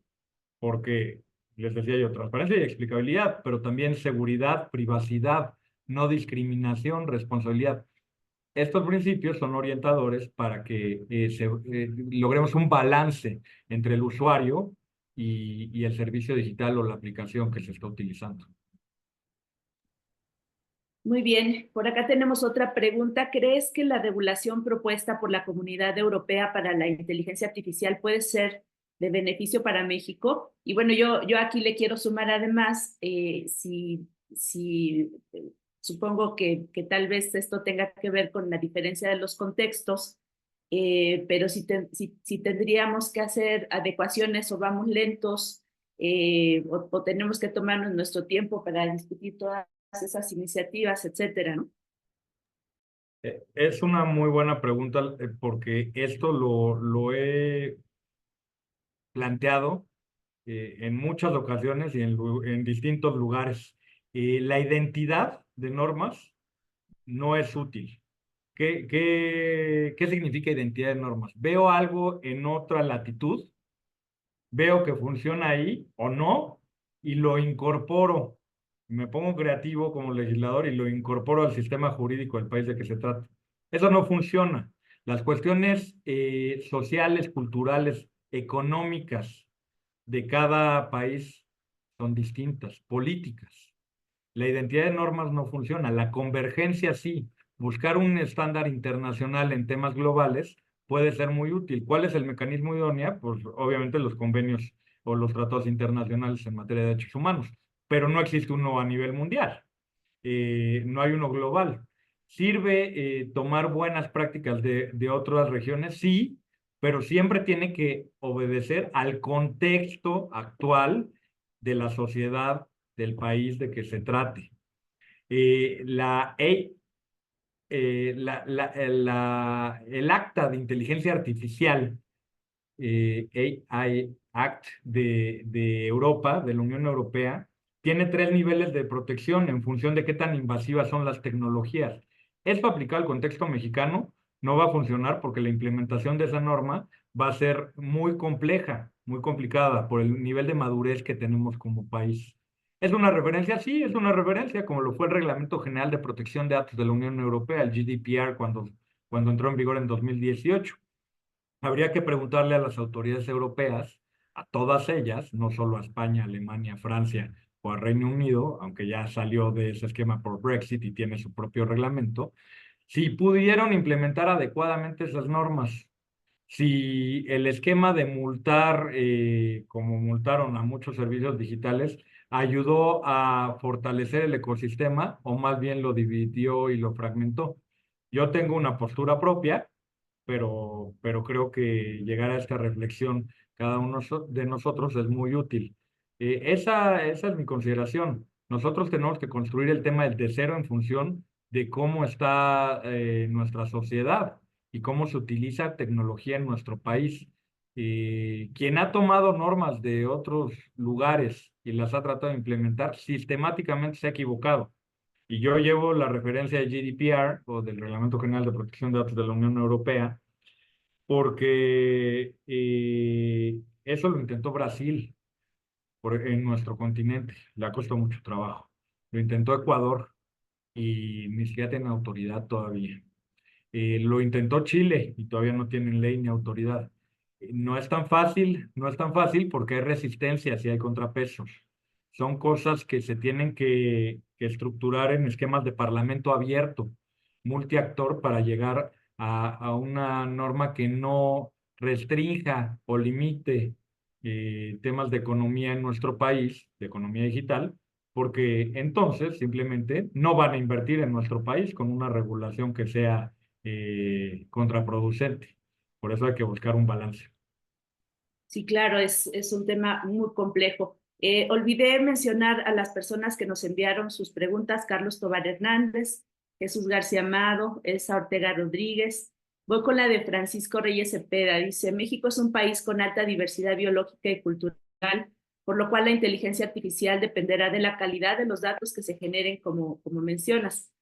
porque, les decía yo, transparencia y explicabilidad, pero también seguridad, privacidad, no discriminación, responsabilidad. Estos principios son orientadores para que logremos un balance entre el usuario y el servicio digital o la aplicación que se está utilizando. Muy bien, por acá tenemos otra pregunta. ¿Crees que la regulación propuesta por la Comunidad Europea para la Inteligencia Artificial puede ser de beneficio para México? Y bueno, yo aquí le quiero sumar además, supongo que tal vez esto tenga que ver con la diferencia de los contextos, pero si tendríamos que hacer adecuaciones o vamos lentos, o tenemos que tomarnos nuestro tiempo para discutir todas esas iniciativas, etcétera, ¿no? Es una muy buena pregunta porque esto lo he planteado en muchas ocasiones y en distintos lugares. La identidad de normas no es útil. ¿Qué significa identidad de normas? Veo algo en otra latitud, veo que funciona ahí o no, y lo incorporo. Me pongo creativo como legislador y lo incorporo al sistema jurídico del país de que se trata. Eso no funciona. Las cuestiones sociales, culturales, económicas de cada país son distintas, políticas. La identidad de normas no funciona, la convergencia sí. Buscar un estándar internacional en temas globales puede ser muy útil. ¿Cuál es el mecanismo idóneo? Pues obviamente los convenios o los tratados internacionales en materia de derechos humanos, pero no existe uno a nivel mundial, no hay uno global. ¿Sirve tomar buenas prácticas de otras regiones? Sí, pero siempre tiene que obedecer al contexto actual de la sociedad del país de que se trate. El acta de inteligencia artificial, AI Act de Europa, de la Unión Europea, tiene 3 niveles de protección en función de qué tan invasivas son las tecnologías. Esto aplicado al contexto mexicano no va a funcionar porque la implementación de esa norma va a ser muy compleja, muy complicada por el nivel de madurez que tenemos como país. ¿Es una referencia? Sí, es una referencia, como lo fue el Reglamento General de Protección de Datos de la Unión Europea, el GDPR, cuando entró en vigor en 2018. Habría que preguntarle a las autoridades europeas, a todas ellas, no solo a España, Alemania, Francia o a Reino Unido, aunque ya salió de ese esquema por Brexit y tiene su propio reglamento, si pudieron implementar adecuadamente esas normas. Si el esquema de multar, como multaron a muchos servicios digitales, ayudó a fortalecer el ecosistema o más bien lo dividió y lo fragmentó. Yo tengo una postura propia, pero creo que llegar a esta reflexión cada uno de nosotros es muy útil. Esa es mi consideración. Nosotros tenemos que construir el tema del de cero en función de cómo está nuestra sociedad y cómo se utiliza tecnología en nuestro país. Quien ha tomado normas de otros lugares y las ha tratado de implementar, sistemáticamente se ha equivocado. Y yo llevo la referencia de GDPR, o del Reglamento General de Protección de Datos de la Unión Europea, porque eso lo intentó Brasil en nuestro continente. Le ha costado mucho trabajo. Lo intentó Ecuador y ni siquiera tiene autoridad todavía. Lo intentó Chile y todavía no tienen ley ni autoridad. No es tan fácil, no es tan fácil porque hay resistencias y hay contrapesos. Son cosas que se tienen que estructurar en esquemas de parlamento abierto, multiactor, para llegar a una norma que no restrinja o limite temas de economía en nuestro país, de economía digital, porque entonces simplemente no van a invertir en nuestro país con una regulación que sea contraproducente. Por eso hay que buscar un balance. Sí, claro, es un tema muy complejo. Olvidé mencionar a las personas que nos enviaron sus preguntas: Carlos Tobar Hernández, Jesús García Amado, Elsa Ortega Rodríguez. Voy con la de Francisco Reyes Cepeda. Dice: México es un país con alta diversidad biológica y cultural, por lo cual la inteligencia artificial dependerá de la calidad de los datos que se generen, como mencionas.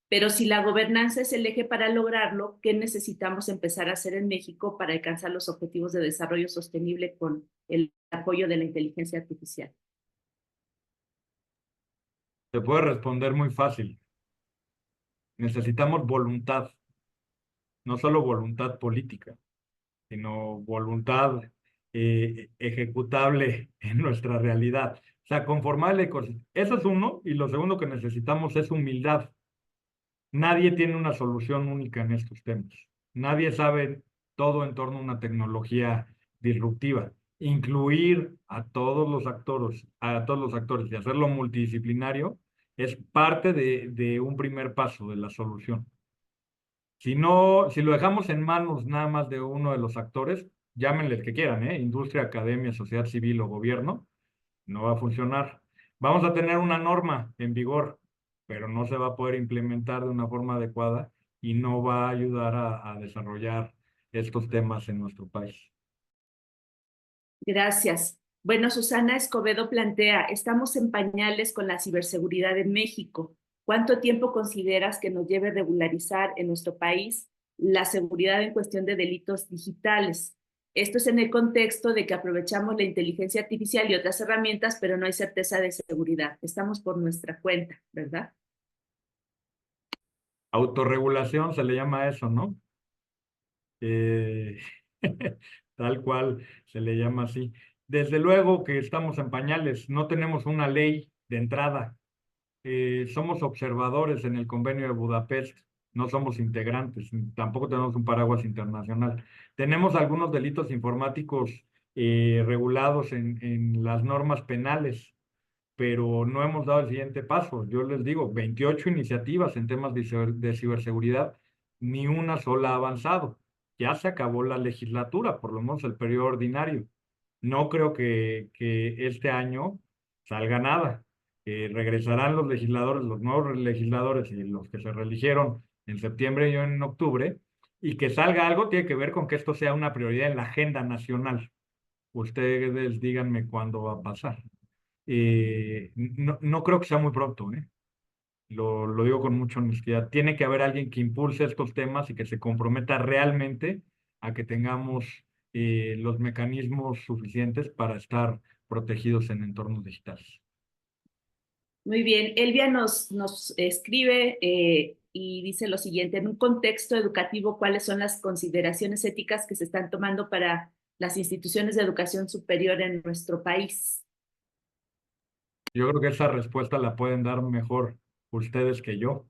Pero si la gobernanza es el eje para lograrlo, ¿qué necesitamos empezar a hacer en México para alcanzar los objetivos de desarrollo sostenible con el apoyo de la inteligencia artificial? Se puede responder muy fácil. Necesitamos voluntad, no solo voluntad política, sino voluntad ejecutable en nuestra realidad. O sea, conformar el ecosistema. Eso es uno, y lo segundo que necesitamos es humildad. Nadie tiene una solución única en estos temas. Nadie sabe todo en torno a una tecnología disruptiva. Incluir a todos los actores y hacerlo multidisciplinario es parte de un primer paso de la solución. Si no, si lo dejamos en manos nada más de uno de los actores, llámenle el que quieran, industria, academia, sociedad civil o gobierno, no va a funcionar. Vamos a tener una norma en vigor, pero no se va a poder implementar de una forma adecuada y no va a ayudar a desarrollar estos temas en nuestro país. Gracias. Bueno, Susana Escobedo plantea: estamos en pañales con la ciberseguridad en México. ¿Cuánto tiempo consideras que nos lleve regularizar en nuestro país la seguridad en cuestión de delitos digitales? Esto es en el contexto de que aprovechamos la inteligencia artificial y otras herramientas, pero no hay certeza de seguridad. Estamos por nuestra cuenta, ¿verdad? Autorregulación se le llama a eso, ¿no? Tal cual se le llama así. Desde luego que estamos en pañales, no tenemos una ley de entrada. Somos observadores en el Convenio de Budapest, no somos integrantes, tampoco tenemos un paraguas internacional. Tenemos algunos delitos informáticos regulados en las normas penales, pero no hemos dado el siguiente paso. Yo les digo, 28 iniciativas en temas de ciberseguridad, ni una sola ha avanzado. Ya se acabó la legislatura, por lo menos el periodo ordinario. No creo que este año salga nada. Regresarán los legisladores, los nuevos legisladores y los que se reeligieron en septiembre y en octubre, y que salga algo tiene que ver con que esto sea una prioridad en la agenda nacional. Ustedes díganme cuándo va a pasar. No creo que sea muy pronto, ¿eh? Lo digo con mucha honestidad. Tiene que haber alguien que impulse estos temas y que se comprometa realmente a que tengamos los mecanismos suficientes para estar protegidos en entornos digitales. Muy bien. Elvia nos escribe y dice lo siguiente: en un contexto educativo, ¿cuáles son las consideraciones éticas que se están tomando para las instituciones de educación superior en nuestro país? Yo creo que esa respuesta la pueden dar mejor ustedes que yo.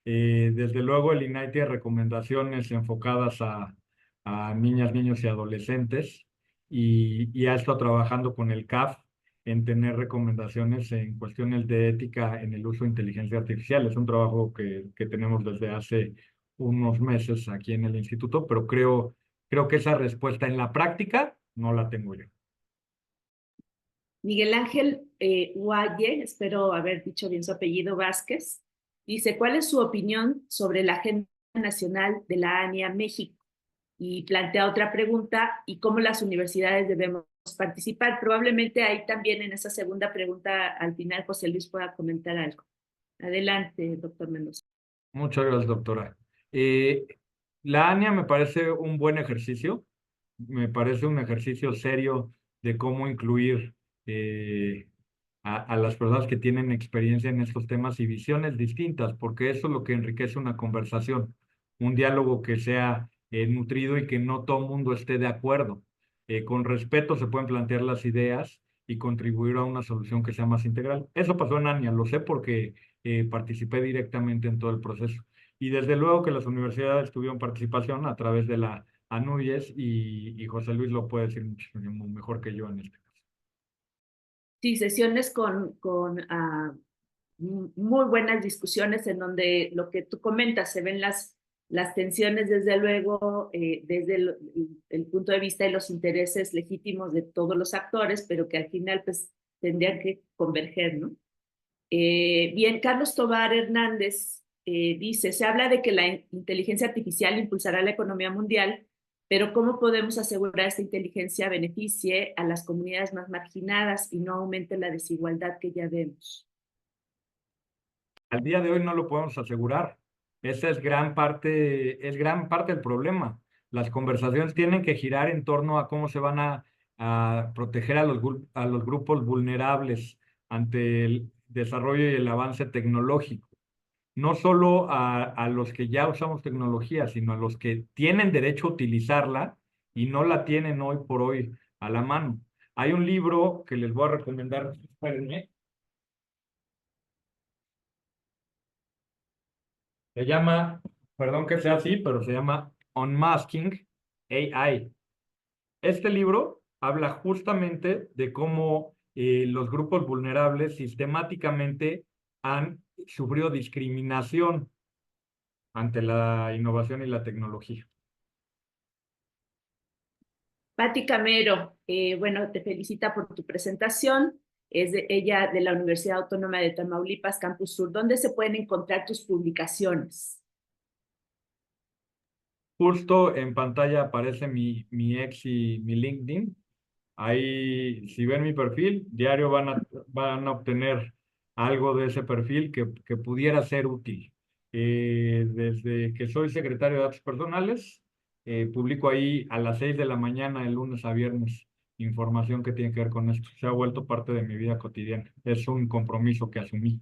Desde luego, el INAI tiene recomendaciones enfocadas a niñas, niños y adolescentes, y ha estado trabajando con el CAF en tener recomendaciones en cuestiones de ética en el uso de inteligencia artificial. Es un trabajo que tenemos desde hace unos meses aquí en el instituto, pero creo que esa respuesta en la práctica no la tengo yo. Miguel Ángel Guaye, espero haber dicho bien su apellido, Vázquez, dice: ¿cuál es su opinión sobre la Agenda Nacional de la ANIA México? Y plantea otra pregunta: ¿y cómo las universidades debemos participar? Probablemente ahí también, en esa segunda pregunta, al final José Luis pueda comentar algo. Adelante, doctor Mendoza. Muchas gracias, doctora. La ANIA me parece un buen ejercicio, me parece un ejercicio serio de cómo incluir a las personas que tienen experiencia en estos temas y visiones distintas, porque eso es lo que enriquece una conversación, un diálogo que sea nutrido y que no todo el mundo esté de acuerdo. Con respeto se pueden plantear las ideas y contribuir a una solución que sea más integral. Eso pasó en ANIA, lo sé porque participé directamente en todo el proceso. Y desde luego que las universidades tuvieron participación a través de la ANUYES y José Luis lo puede decir muchísimo mejor que yo en este caso. Sí, sesiones con muy buenas discusiones en donde lo que tú comentas, se ven las tensiones desde luego, desde el punto de vista de los intereses legítimos de todos los actores, pero que al final pues tendrían que converger, ¿no? Bien, Carlos Tobar Hernández dice, se habla de que la inteligencia artificial impulsará la economía mundial, pero ¿cómo podemos asegurar esta inteligencia beneficie a las comunidades más marginadas y no aumente la desigualdad que ya vemos? Al día de hoy no lo podemos asegurar. Esa es gran parte del problema. Las conversaciones tienen que girar en torno a cómo se van a proteger a los grupos vulnerables ante el desarrollo y el avance tecnológico. No solo a los que ya usamos tecnología, sino a los que tienen derecho a utilizarla y no la tienen hoy por hoy a la mano. Hay un libro que les voy a recomendar, espérenme. Se llama, perdón que sea así, pero se llama Unmasking AI. Este libro habla justamente de cómo los grupos vulnerables sistemáticamente han sufrido discriminación ante la innovación y la tecnología. Patti Camero, bueno, te felicita por tu presentación. Ella de la Universidad Autónoma de Tamaulipas, Campus Sur. ¿Dónde se pueden encontrar tus publicaciones? Justo en pantalla aparece mi ex y mi LinkedIn. Ahí, si ven mi perfil, diario van a obtener algo de ese perfil que pudiera ser útil. Desde que soy secretario de datos personales, publico ahí a las 6 de la mañana, de lunes a viernes, información que tiene que ver con esto. Se ha vuelto parte de mi vida cotidiana. Es un compromiso que asumí.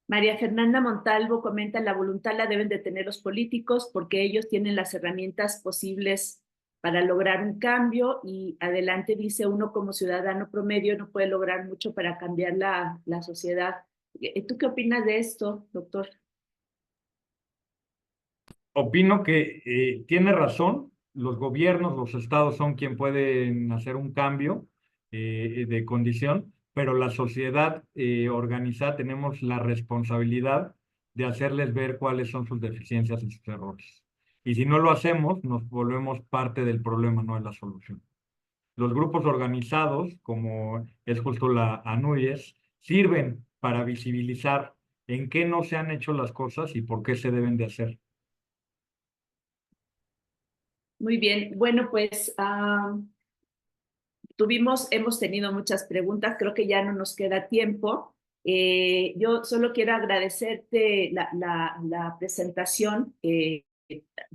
María Fernanda Montalvo comenta, la voluntad la deben de tener los políticos porque ellos tienen las herramientas posibles para lograr un cambio y adelante dice, uno como ciudadano promedio no puede lograr mucho para cambiar la sociedad. ¿Tú qué opinas de esto, doctor? Opino que tiene razón. Los gobiernos, los estados son quien pueden hacer un cambio de condición, pero la sociedad organizada tenemos la responsabilidad de hacerles ver cuáles son sus deficiencias y sus errores. Y si no lo hacemos, nos volvemos parte del problema, no de la solución. Los grupos organizados, como es justo la ANUYES, sirven para visibilizar en qué no se han hecho las cosas y por qué se deben de hacer. Muy bien, bueno, pues hemos tenido muchas preguntas, creo que ya no nos queda tiempo. Yo solo quiero agradecerte la presentación.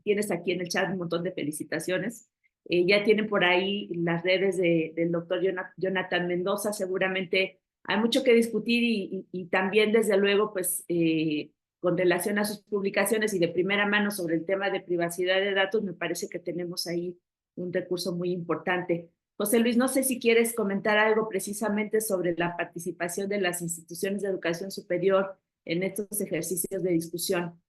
Tienes aquí en el chat un montón de felicitaciones. Ya tienen por ahí las redes del doctor Jonathan Mendoza. Seguramente hay mucho que discutir y también, desde luego, pues con relación a sus publicaciones y de primera mano sobre el tema de privacidad de datos, me parece que tenemos ahí un recurso muy importante. José Luis, no sé si quieres comentar algo precisamente sobre la participación de las instituciones de educación superior en estos ejercicios de discusión.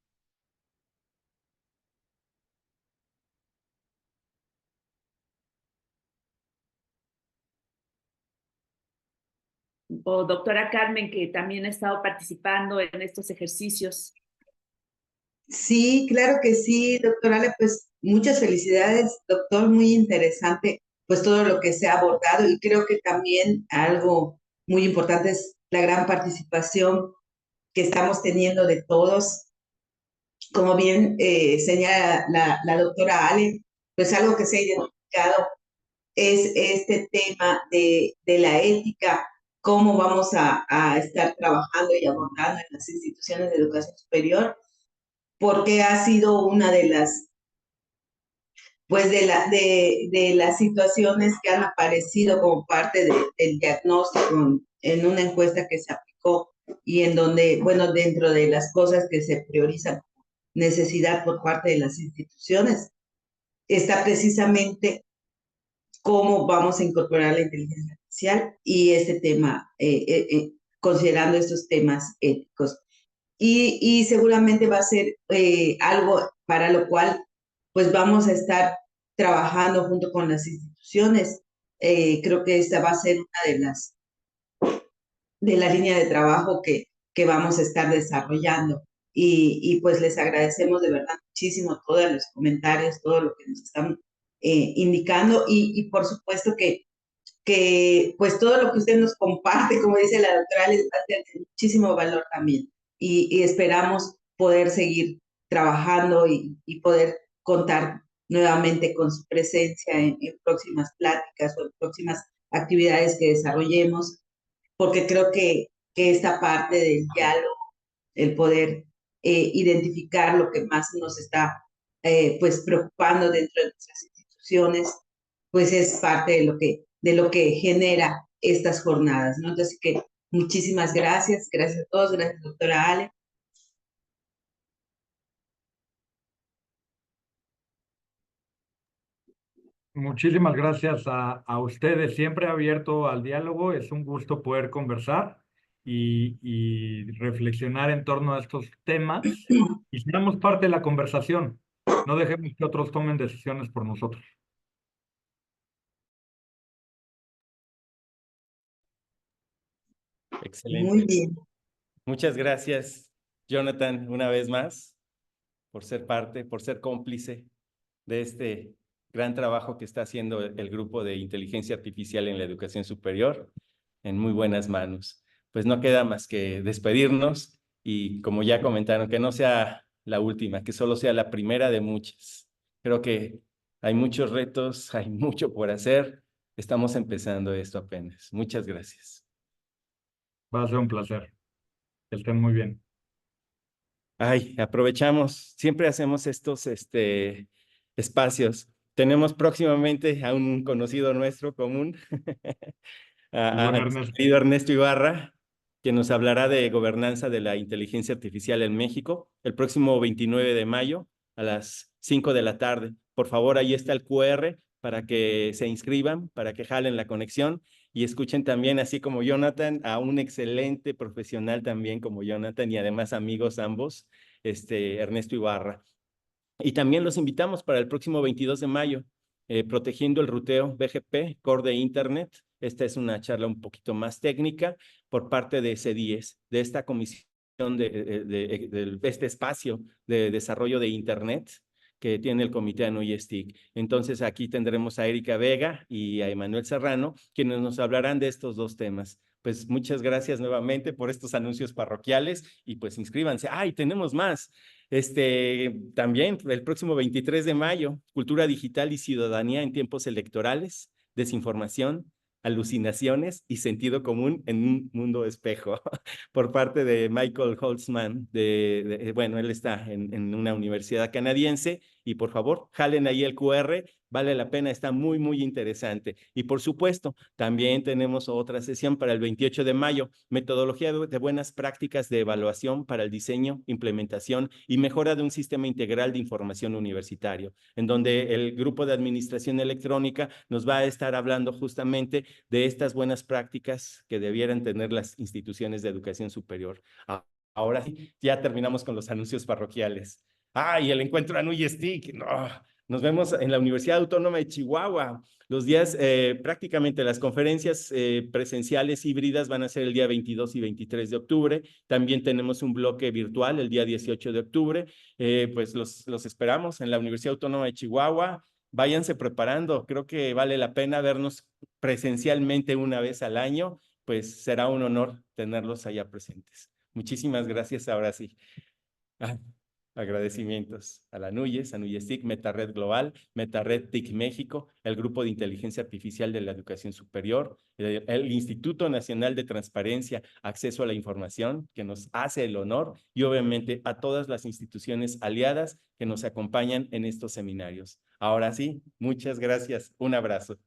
O doctora Carmen, que también ha estado participando en estos ejercicios. Sí, claro que sí, doctora Ale, pues muchas felicidades, doctor, muy interesante, pues todo lo que se ha abordado y creo que también algo muy importante es la gran participación que estamos teniendo de todos. Como bien señala la doctora Ale, pues algo que se ha identificado es este tema de la ética cómo vamos a estar trabajando y abordando en las instituciones de educación superior, porque ha sido una de las, pues de las situaciones que han aparecido como parte del diagnóstico en una encuesta que se aplicó y en donde, bueno, dentro de las cosas que se priorizan necesidad por parte de las instituciones, está precisamente cómo vamos a incorporar la inteligencia artificial y este tema, considerando estos temas éticos. Y seguramente va a ser algo para lo cual pues vamos a estar trabajando junto con las instituciones. Creo que esta va a ser una de la línea de trabajo que vamos a estar desarrollando. Y pues les agradecemos de verdad muchísimo todos los comentarios, todo lo que nos están indicando y por supuesto que pues todo lo que usted nos comparte, como dice la doctora, les va a ser de muchísimo valor también. Y esperamos poder seguir trabajando y poder contar nuevamente con su presencia en próximas pláticas o en próximas actividades que desarrollemos, porque creo que esta parte del diálogo, el poder identificar lo que más nos está pues preocupando dentro de nuestras instituciones, pues es parte de lo que genera estas jornadas, ¿no? Entonces, que muchísimas gracias, gracias a todos, gracias doctora Ale. Muchísimas gracias a ustedes, siempre abierto al diálogo, es un gusto poder conversar y reflexionar en torno a estos temas y seamos parte de la conversación, no dejemos que otros tomen decisiones por nosotros. Muy Excelente. bien. Muchas gracias, Jonathan, una vez más, por ser parte, por ser cómplice de este gran trabajo que está haciendo el grupo de inteligencia artificial en la educación superior, en muy buenas manos. Pues no queda más que despedirnos y, como ya comentaron, que no sea la última, que solo sea la primera de muchas. Creo que hay muchos retos, hay mucho por hacer. Estamos empezando esto apenas. Muchas gracias. Va a ser un placer. Que estén muy bien. Ay, aprovechamos, siempre hacemos estos espacios. Tenemos próximamente a un conocido nuestro común, El buen a nuestro Ernesto. querido Ernesto Ibarra, que nos hablará de gobernanza de la inteligencia artificial en México el próximo 29 de mayo a las 5 de la tarde. Por favor, ahí está el QR para que se inscriban, para que jalen la conexión y escuchen también, así como Jonathan, a un excelente profesional también como Jonathan y además amigos ambos, Ernesto Ibarra. Y también los invitamos para el próximo 22 de mayo, Protegiendo el Ruteo BGP, Core de Internet. Esta es una charla un poquito más técnica por parte de CDIES, de esta comisión de este espacio de desarrollo de Internet que tiene el Comité ANUY STIC. Entonces aquí tendremos a Erika Vega y a Emanuel Serrano, quienes nos hablarán de estos dos temas. Pues muchas gracias nuevamente por estos anuncios parroquiales y pues inscríbanse. ¡Ay, tenemos más! También el próximo 23 de mayo, Cultura Digital y Ciudadanía en tiempos electorales, desinformación, alucinaciones y sentido común en un mundo espejo, por parte de Michael Holtzman. Bueno, él está en una universidad canadiense y por favor, jalen ahí el QR, vale la pena, está muy, muy interesante. Y por supuesto, también tenemos otra sesión para el 28 de mayo, metodología de buenas prácticas de evaluación para el diseño, implementación y mejora de un sistema integral de información universitario, en donde el grupo de administración electrónica nos va a estar hablando justamente de estas buenas prácticas que debieran tener las instituciones de educación superior. Ahora sí, ya terminamos con los anuncios parroquiales. Y el encuentro ANUY STIC. No, nos vemos en la Universidad Autónoma de Chihuahua. Los días, prácticamente las conferencias presenciales híbridas van a ser el día 22 y 23 de octubre. También tenemos un bloque virtual el día 18 de octubre. Pues los esperamos en la Universidad Autónoma de Chihuahua. Váyanse preparando. Creo que vale la pena vernos presencialmente una vez al año. Pues será un honor tenerlos allá presentes. Muchísimas gracias. Ahora sí. Agradecimientos a la NUYES, a NUYES TIC, MetaRed Global, MetaRed TIC México, el Grupo de Inteligencia Artificial de la Educación Superior, el Instituto Nacional de Transparencia, Acceso a la Información, que nos hace el honor, y obviamente a todas las instituciones aliadas que nos acompañan en estos seminarios. Ahora sí, muchas gracias. Un abrazo.